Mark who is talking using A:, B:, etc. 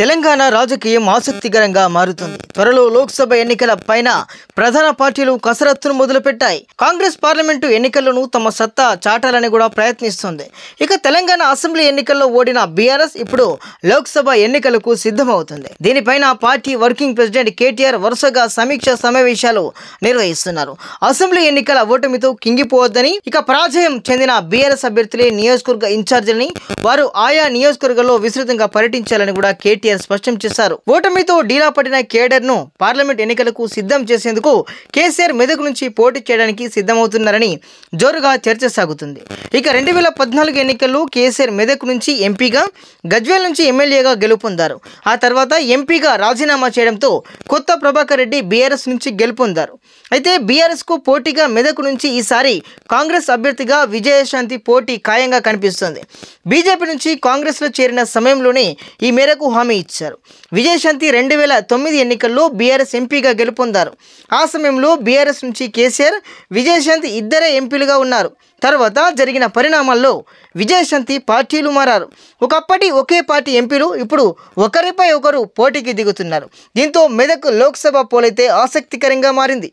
A: తెలంగాణ రాజకీయం ఆసక్తికరంగా మారుతుంది. త్వరలో లోక్సభ ఎన్నికల పైన ప్రధాన పార్టీలు కసరత్తును మొదలుపెట్టాయి. కాంగ్రెస్ పార్లమెంటు ఎన్నికల్లోనూ తమ సత్తా చాటాలని కూడా ప్రయత్నిస్తుంది. ఇక తెలంగాణ అసెంబ్లీ ఎన్నికల్లో ఓడిన బీఆర్ఎస్ ఇప్పుడు లోక్సభ ఎన్నికలకు సిద్ధమవుతుంది. దీనిపైన పార్టీ వర్కింగ్ ప్రెసిడెంట్ కేటీఆర్ వరుసగా సమీక్ష సమావేశాలు నిర్వహిస్తున్నారు. అసెంబ్లీ ఎన్నికల ఓటమితో కింగిపోవద్దని, ఇక పరాజయం చెందిన బీఆర్ఎస్ అభ్యర్థులే నియోజకవర్గ ఇన్ఛార్జీలని, వారు ఆయా నియోజకవర్గాల్లో విస్తృతంగా పర్యటించాలని కూడా కేటీఆర్ స్పష్టం చేశారు. ఓటమితో డీలా పడిన కేడర్ ను పార్లమెంట్ ఎన్నికలకు సిద్ధం చేసేందుకు కేసీఆర్ మెదక్ నుంచి పోటీ చేయడానికి సిద్ధమవుతున్నారని జోరుగా చర్చ సాగుతుంది. ఇక 2014 ఎన్నికల్లో కేసీఆర్ మెదక్ నుంచి ఎంపీగా, గజ్వేల్ నుంచి ఎమ్మెల్యేగా గెలుపొందారు. ఆ తర్వాత ఎంపీగా రాజీనామా చేయడంతో కొత్త ప్రభాకర్ రెడ్డి బీఆర్ఎస్ నుంచి గెలుపొందారు. అయితే బీఆర్ఎస్ కు పోటీగా మెదక్ నుంచి ఈసారి కాంగ్రెస్ అభ్యర్థిగా విజయశాంతి పోటీ ఖాయంగా కనిపిస్తుంది. బీజేపీ నుంచి కాంగ్రెస్లో చేరిన సమయంలోనే ఈ మేరకు హామీ ఇచ్చారు. విజయశాంతి 2009 ఎన్నికల్లో బీఆర్ఎస్ ఎంపీగా గెలుపొందారు. ఆ సమయంలో బీఆర్ఎస్ నుంచి కేసీఆర్, విజయశాంతి ఇద్దరే ఎంపీలుగా ఉన్నారు. తర్వాత జరిగిన పరిణామాల్లో విజయశాంతి పార్టీలు మారారు. ఒకప్పటి ఒకే పార్టీ ఎంపీలు ఇప్పుడు ఒకరిపై ఒకరు పోటీకి దిగుతున్నారు. దీంతో మెదక్ లోక్సభ పోలైతే ఆసక్తికరంగా మారింది.